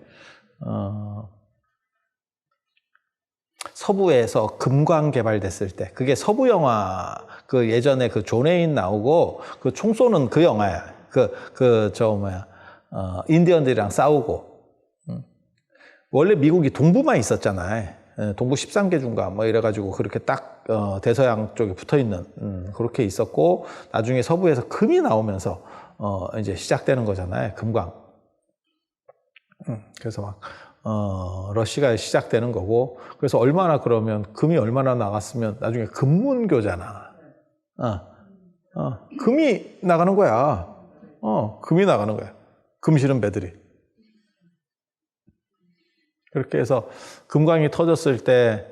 서부에서 금광 개발됐을 때, 그게 서부 영화, 그 예전에 그 존 웨인 나오고, 그 총 쏘는 그 영화야. 인디언들이랑 싸우고. 원래 미국이 동부만 있었잖아요. 동부 13개 중가 뭐 이래가지고 그렇게 딱 대서양 쪽에 붙어있는 그렇게 있었고, 나중에 서부에서 금이 나오면서 이제 시작되는 거잖아요. 금광. 그래서 막 러시아가 시작되는 거고, 그래서 얼마나 그러면 금이 얼마나 나갔으면 나중에 금문교잖아. 금이 나가는 거야. 금이 나가는 거야. 금 실은 배들이. 그렇게 해서 금광이 터졌을 때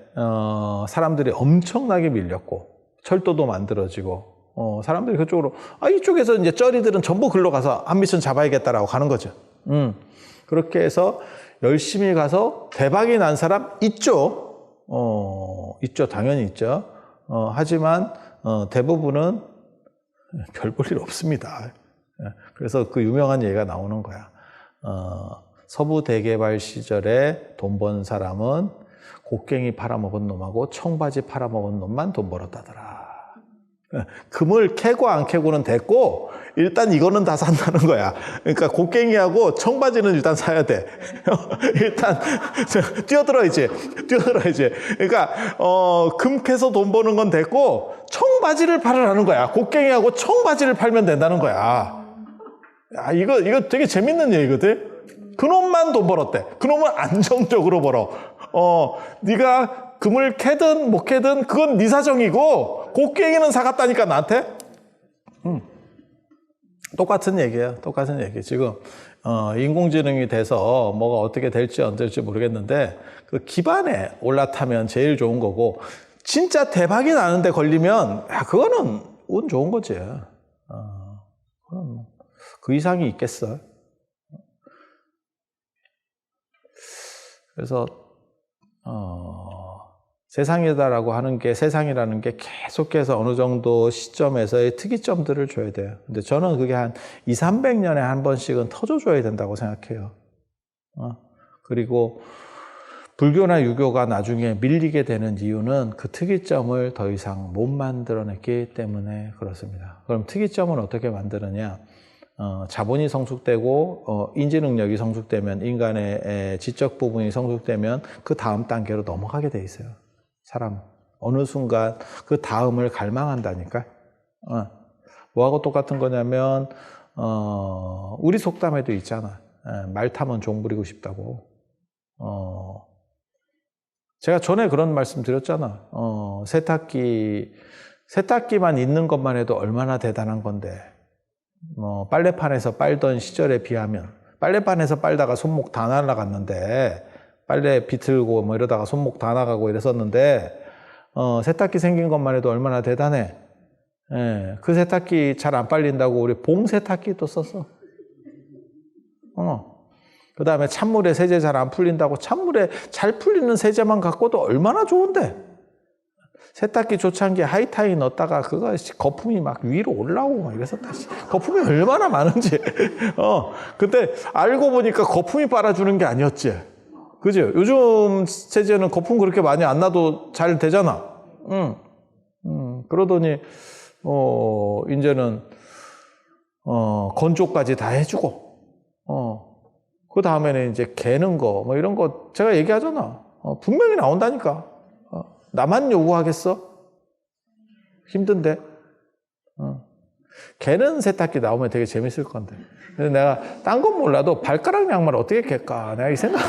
사람들이 엄청나게 밀렸고, 철도도 만들어지고, 사람들이 그쪽으로, 이쪽에서 이제 쩌리들은 전부 글로 가서 한 미션 잡아야겠다라고 가는 거죠. 그렇게 해서 열심히 가서 대박이 난 사람 있죠. 있죠. 당연히 있죠. 하지만 대부분은 별 볼 일 없습니다. 그래서 그 유명한 얘기가 나오는 거야. 서부 대개발 시절에 돈 번 사람은 곡괭이 팔아먹은 놈하고 청바지 팔아먹은 놈만 돈 벌었다더라. 금을 캐고 안 캐고는 됐고, 일단 이거는 다 산다는 거야. 그러니까 곡괭이하고 청바지는 일단 사야 돼. 일단 뛰어들어야지. 그러니까 금 캐서 돈 버는 건 됐고, 청바지를 팔으라는 거야. 곡괭이하고 청바지를 팔면 된다는 거야. 야, 이거 되게 재밌는 얘기거든. 그놈만 돈 벌었대. 그놈은 안정적으로 벌어. 네가 금을 캐든 못 캐든 그건 네 사정이고, 곡괭이는 사갔다니까 나한테. 똑같은 얘기예요. 똑같은 얘기. 지금 인공지능이 돼서 뭐가 어떻게 될지 안 될지 모르겠는데, 그 기반에 올라타면 제일 좋은 거고, 진짜 대박이 나는데 걸리면 그거는 운 좋은 거지. 그럼 그 이상이 있겠어. 그래서 세상이다라고 하는 게, 세상이라는 게 계속해서 어느 정도 시점에서의 특이점들을 줘야 돼요. 근데 저는 그게 한 200~300년에 한 번씩은 터져줘야 된다고 생각해요. 그리고 불교나 유교가 나중에 밀리게 되는 이유는 그 특이점을 더 이상 못 만들어냈기 때문에 그렇습니다. 그럼 특이점은 어떻게 만드느냐? 자본이 성숙되고 인지 능력이 성숙되면, 인간의 지적 부분이 성숙되면 그 다음 단계로 넘어가게 돼 있어요. 사람 어느 순간 그 다음을 갈망한다니까. 뭐하고 똑같은 거냐면 우리 속담에도 있잖아. 말 타면 종 부리고 싶다고. 제가 전에 그런 말씀 드렸잖아. 세탁기만 있는 것만 해도 얼마나 대단한 건데, 빨래판에서 빨던 시절에 비하면, 빨래판에서 빨다가 손목 다 날아갔는데, 빨래 비틀고 뭐 이러다가 손목 다 나가고 이랬었는데, 세탁기 생긴 것만 해도 얼마나 대단해. 그 세탁기 잘 안 빨린다고 우리 봉 세탁기 또 썼어. 그 다음에 찬물에 세제 잘 안 풀린다고 찬물에 잘 풀리는 세제만 갖고도 얼마나 좋은데. 세탁기 조창기에 하이타이 넣었다가 그거 거품이 막 위로 올라오고 막 이랬었다. 거품이 얼마나 많은지. 그때 알고 보니까 거품이 빨아주는 게 아니었지. 그죠? 요즘 세제는 거품 그렇게 많이 안 나도 잘 되잖아. 그러더니 이제는 건조까지 다 해주고, 그 다음에는 이제 개는 거 뭐 이런 거 제가 얘기하잖아. 분명히 나온다니까. 나만 요구하겠어? 힘든데. 개는 세탁기 나오면 되게 재밌을 건데. 그래서 내가 딴 건 몰라도 발가락 양말을 어떻게 갤까? 내가 이 생각.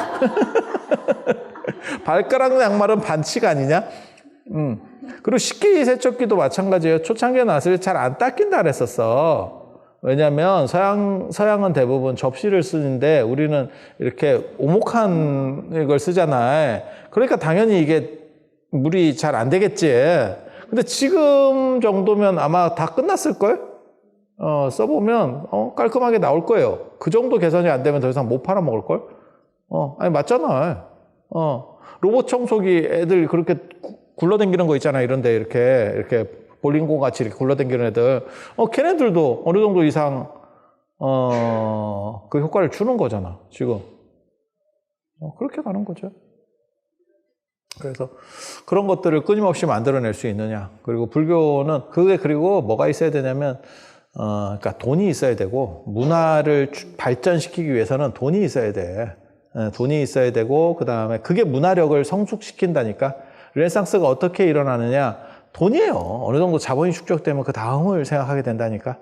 발가락 양말은 반칙 아니냐? 그리고 식기세척기도 마찬가지예요. 초창기에 나왔을 때 잘 안 닦인다 그랬었어. 왜냐면 서양은 대부분 접시를 쓰는데 우리는 이렇게 오목한 걸 쓰잖아. 그러니까 당연히 이게 물이 잘 안 되겠지. 근데 지금 정도면 아마 다 끝났을걸? 써보면, 깔끔하게 나올 거예요. 그 정도 개선이 안 되면 더 이상 못 팔아먹을걸? 아니, 맞잖아. 로봇 청소기 애들 그렇게 굴러다니는 거 있잖아. 이런데 이렇게 볼링공 같이 이렇게 굴러다니는 애들. 걔네들도 어느 정도 이상, 그 효과를 주는 거잖아. 지금. 그렇게 가는 거죠. 그래서 그런 것들을 끊임없이 만들어낼 수 있느냐. 그리고 불교는 그리고 뭐가 있어야 되냐면, 그러니까 돈이 있어야 되고, 문화를 발전시키기 위해서는 돈이 있어야 돼. 돈이 있어야 되고, 그 다음에 그게 문화력을 성숙시킨다니까. 르네상스가 어떻게 일어나느냐. 돈이에요. 어느 정도 자본이 축적되면 그 다음을 생각하게 된다니까.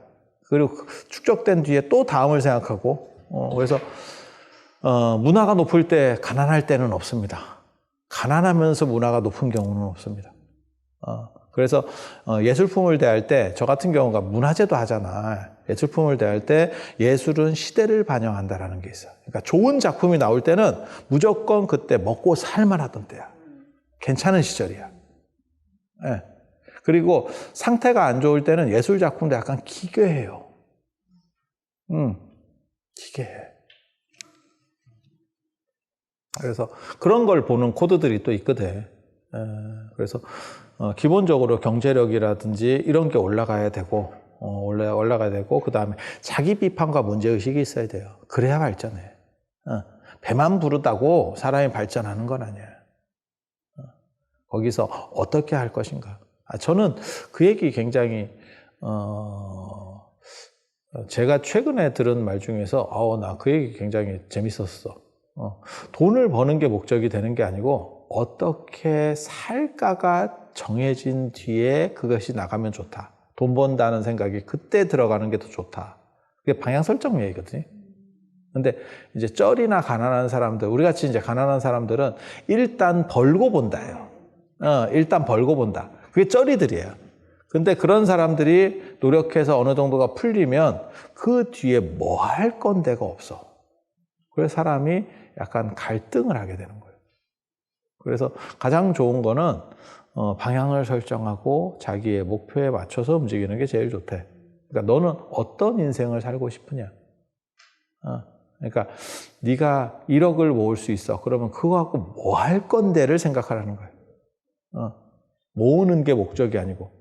그리고 축적된 뒤에 또 다음을 생각하고, 그래서, 문화가 높을 때 가난할 때는 없습니다. 가난하면서 문화가 높은 경우는 없습니다. 그래서 예술품을 대할 때 저 같은 경우가 문화재도 하잖아. 예술품을 대할 때 예술은 시대를 반영한다라는 게 있어. 그러니까 좋은 작품이 나올 때는 무조건 그때 먹고 살만하던 때야. 괜찮은 시절이야. 네. 그리고 상태가 안 좋을 때는 예술 작품도 약간 기괴해요. 기괴해. 그래서 그런 걸 보는 코드들이 또 있거든. 그래서 기본적으로 경제력이라든지 이런 게 올라가야 되고, 올라가야 되고, 그 다음에 자기 비판과 문제의식이 있어야 돼요. 그래야 발전해. 배만 부르다고 사람이 발전하는 건 아니야. 거기서 어떻게 할 것인가. 저는 그 얘기 굉장히, 제가 최근에 들은 말 중에서, 나 그 얘기 굉장히 재밌었어. 돈을 버는 게 목적이 되는 게 아니고 어떻게 살까가 정해진 뒤에 그것이 나가면 좋다. 돈 번다는 생각이 그때 들어가는 게 더 좋다. 그게 방향 설정 얘기거든요. 근데 이제 쩔이나 가난한 사람들, 우리 같이 이제 가난한 사람들은 일단 벌고 본다예요. 일단 벌고 본다. 그게 쩔이들이에요. 근데 그런 사람들이 노력해서 어느 정도가 풀리면 그 뒤에 뭐 할 건데가 없어. 그래서 사람이 약간 갈등을 하게 되는 거예요. 그래서 가장 좋은 거는 방향을 설정하고 자기의 목표에 맞춰서 움직이는 게 제일 좋대. 그러니까 너는 어떤 인생을 살고 싶으냐. 그러니까 네가 1억을 모을 수 있어. 그러면 그거 갖고 뭐 할 건데를 생각하라는 거예요. 모으는 게 목적이 아니고.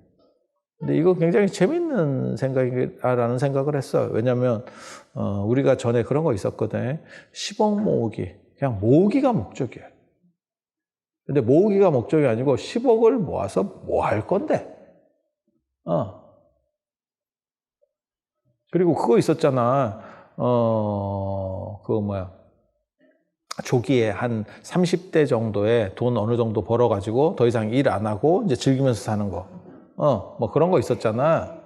근데 이거 굉장히 재밌는 생각이라는 생각을 했어요. 왜냐하면 우리가 전에 그런 거 있었거든. 10억 모으기. 그냥 모으기가 목적이에요. 근데 모으기가 목적이 아니고 10억을 모아서 뭐 할 건데. 그리고 그거 있었잖아. 조기에 한 30대 정도에 돈 어느 정도 벌어가지고 더 이상 일 안 하고 이제 즐기면서 사는 거. 뭐 그런 거 있었잖아.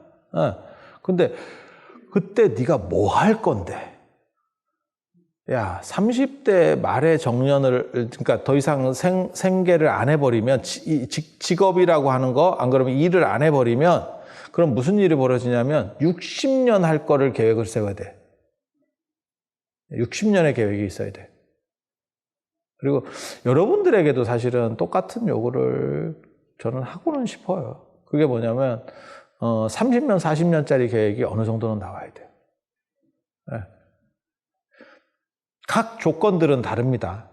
근데 그때 네가 뭐 할 건데? 야, 30대 말에 정년을, 그러니까 더 이상 생계를 안 해버리면, 직업이라고 하는 거, 안 그러면 일을 안 해버리면, 그럼 무슨 일이 벌어지냐면, 60년 할 거를 계획을 세워야 돼. 60년의 계획이 있어야 돼. 그리고 여러분들에게도 사실은 똑같은 요구를 저는 하고는 싶어요. 그게 뭐냐면 30년, 40년짜리 계획이 어느 정도는 나와야 돼요. 네. 각 조건들은 다릅니다.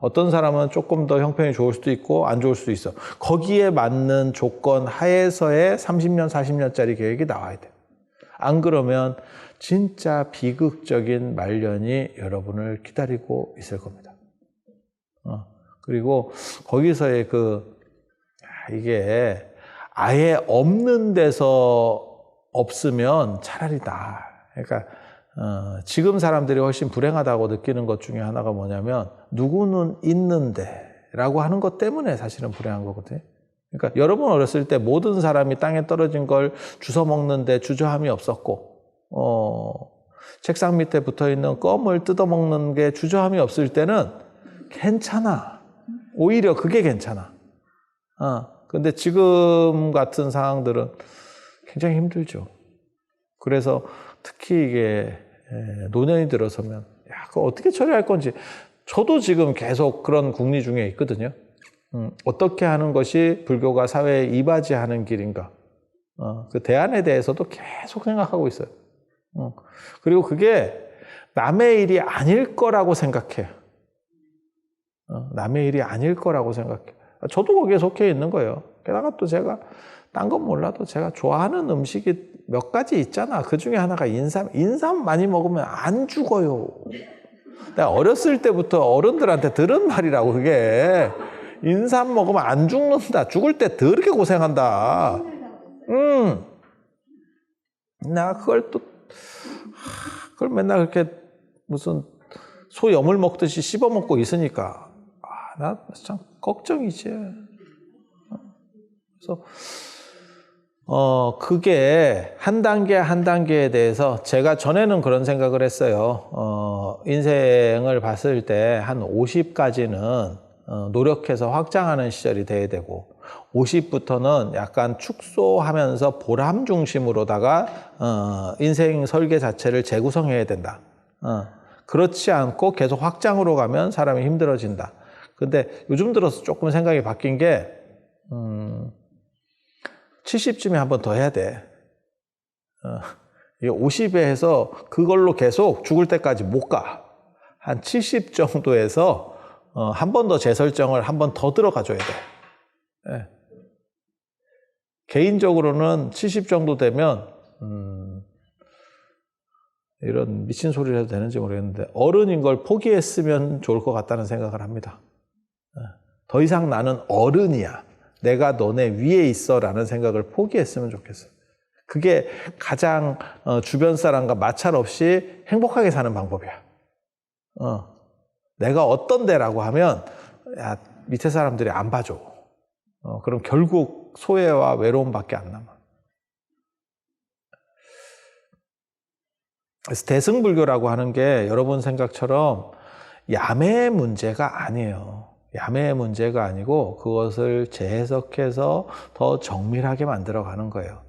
어떤 사람은 조금 더 형편이 좋을 수도 있고 안 좋을 수도 있어. 거기에 맞는 조건 하에서의 30년, 40년짜리 계획이 나와야 돼요. 안 그러면 진짜 비극적인 말년이 여러분을 기다리고 있을 겁니다. 그리고 거기서의 이게 아예 없는 데서 없으면 차라리 나아. 그러니까 지금 사람들이 훨씬 불행하다고 느끼는 것 중에 하나가 뭐냐면 누구는 있는데 라고 하는 것 때문에 사실은 불행한 거거든요. 그러니까 여러분 어렸을 때 모든 사람이 땅에 떨어진 걸 주워 먹는데 주저함이 없었고, 책상 밑에 붙어 있는 껌을 뜯어 먹는 게 주저함이 없을 때는 괜찮아. 오히려 그게 괜찮아. 근데 지금 같은 상황들은 굉장히 힘들죠. 그래서 특히 이게 노년이 들어서면, 야, 그거 어떻게 처리할 건지. 저도 지금 계속 그런 궁리 중에 있거든요. 어떻게 하는 것이 불교가 사회에 이바지하는 길인가. 그 대안에 대해서도 계속 생각하고 있어요. 그리고 그게 남의 일이 아닐 거라고 생각해요. 남의 일이 아닐 거라고 생각해요. 저도 거기에 속해 있는 거예요. 게다가 또 제가 딴 건 몰라도 제가 좋아하는 음식이 몇 가지 있잖아. 그 중에 하나가 인삼. 인삼 많이 먹으면 안 죽어요. 내가 어렸을 때부터 어른들한테 들은 말이라고, 그게. 인삼 먹으면 안 죽는다. 죽을 때 더럽게 고생한다. 나 그걸 또, 그걸 맨날 그렇게 무슨 소 염을 먹듯이 씹어 먹고 있으니까, 나 참 걱정이지. 그래서, 그게 한 단계 한 단계에 대해서 제가 전에는 그런 생각을 했어요. 인생을 봤을 때 한 50까지는 노력해서 확장하는 시절이 돼야 되고, 50부터는 약간 축소하면서 보람 중심으로다가 인생 설계 자체를 재구성해야 된다. 그렇지 않고 계속 확장으로 가면 사람이 힘들어진다. 근데 요즘 들어서 조금 생각이 바뀐 게 70쯤에 한 번 더 해야 돼. 이게 50에 해서 그걸로 계속 죽을 때까지 못 가. 한 70 정도에서 한 번 더 재설정을 한 번 더 들어가 줘야 돼. 네. 개인적으로는 70 정도 되면 이런 미친 소리를 해도 되는지 모르겠는데, 어른인 걸 포기했으면 좋을 것 같다는 생각을 합니다. 더 이상 나는 어른이야, 내가 너네 위에 있어 라는 생각을 포기했으면 좋겠어. 그게 가장 주변 사람과 마찰 없이 행복하게 사는 방법이야. 내가 어떤데라고 하면, 야, 밑에 사람들이 안 봐줘. 그럼 결국 소외와 외로움밖에 안 남아. 그래서 대승불교라고 하는 게 여러분 생각처럼 야매의 문제가 아니에요. 야매의 문제가 아니고 그것을 재해석해서 더 정밀하게 만들어가는 거예요.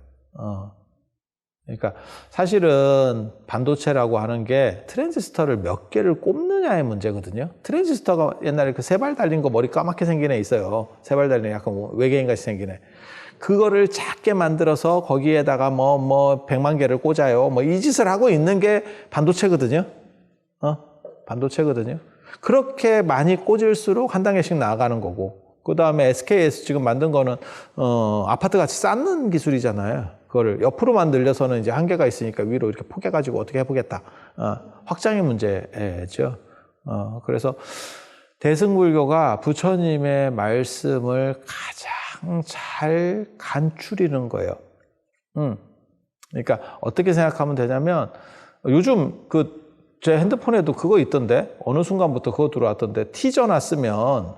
그러니까 사실은 반도체라고 하는 게 트랜지스터를 몇 개를 꼽느냐의 문제거든요. 트랜지스터가 옛날에 그 세 발 달린 거 머리 까맣게 생긴 애 있어요. 세 발 달린 애, 약간 외계인같이 생긴 애. 그거를 작게 만들어서 거기에다가 뭐 100만 개를 꽂아요. 뭐 이 짓을 하고 있는 게 반도체거든요. 반도체거든요. 그렇게 많이 꽂을수록 한 단계씩 나아가는 거고, 그 다음에 SK에서 지금 만든 거는 아파트 같이 쌓는 기술이잖아요. 그거를 옆으로 만들려서는 이제 한계가 있으니까 위로 이렇게 포개가지고 어떻게 해보겠다. 확장의 문제죠. 그래서 대승불교가 부처님의 말씀을 가장 잘 간추리는 거예요. 그러니까 어떻게 생각하면 되냐면, 요즘 제 핸드폰에도 그거 있던데, 어느 순간부터 그거 들어왔던데, 티전화 쓰면,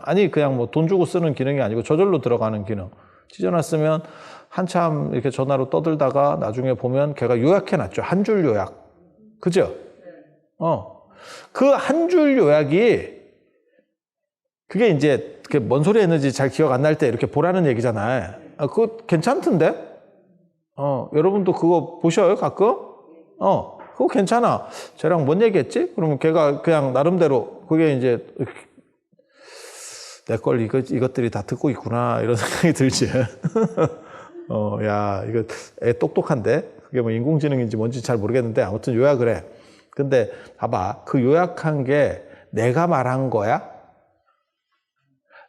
아니, 그냥 뭐 돈 주고 쓰는 기능이 아니고 저절로 들어가는 기능. 티전화 쓰면 한참 이렇게 전화로 떠들다가 나중에 보면 걔가 요약해놨죠. 한 줄 요약. 그죠? 그 한 줄 요약이, 그게 이제 뭔 소리 했는지 잘 기억 안 날 때 이렇게 보라는 얘기잖아요. 그거 괜찮던데? 여러분도 그거 보셔요, 가끔? 그거 괜찮아. 쟤랑 뭔 얘기했지? 그러면 걔가 그냥 나름대로, 그게 이제 내 걸 이것들이 다 듣고 있구나, 이런 생각이 들지. 야, 이거 애 똑똑한데? 그게 뭐 인공지능인지 뭔지 잘 모르겠는데 아무튼 요약을 해. 근데 봐봐, 그 요약한 게 내가 말한 거야?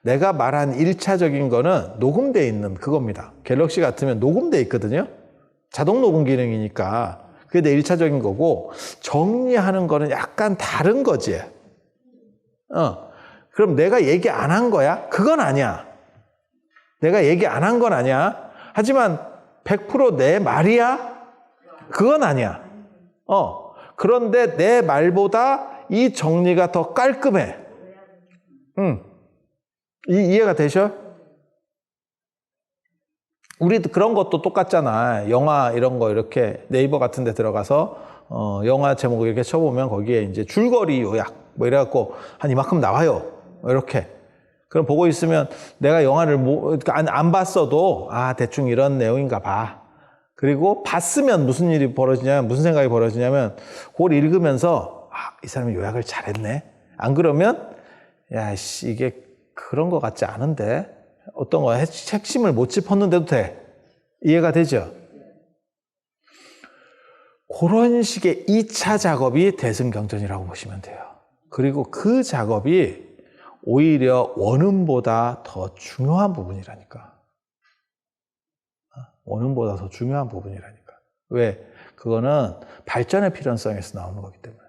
내가 말한 1차적인 거는 녹음되어 있는 그겁니다. 갤럭시 같으면 녹음되어 있거든요. 자동 녹음 기능이니까. 그게 내 1차적인 거고, 정리하는 거는 약간 다른 거지. 그럼 내가 얘기 안 한 거야? 그건 아니야. 내가 얘기 안 한 건 아니야. 하지만 100% 내 말이야? 그건 아니야. 그런데 내 말보다 이 정리가 더 깔끔해. 이해가 되셔? 우리도 그런 것도 똑같잖아. 영화 이런 거 이렇게 네이버 같은 데 들어가서 영화 제목을 이렇게 쳐보면 거기에 이제 줄거리 요약 뭐 이래갖고 한 이만큼 나와요. 이렇게. 그럼 보고 있으면 내가 영화를 안 봤어도 대충 이런 내용인가 봐. 그리고 봤으면 무슨 일이 벌어지냐면, 무슨 생각이 벌어지냐면, 그걸 읽으면서 이 사람이 요약을 잘했네. 안 그러면 야씨 이게 그런 거 같지 않은데 어떤 거 핵심을 못 짚었는데도 돼. 이해가 되죠? 그런 식의 2차 작업이 대승경전이라고 보시면 돼요. 그리고 그 작업이 오히려 원음보다 더 중요한 부분이라니까. 원음보다 더 중요한 부분이라니까. 왜? 그거는 발전의 필연성에서 나오는 거기 때문에.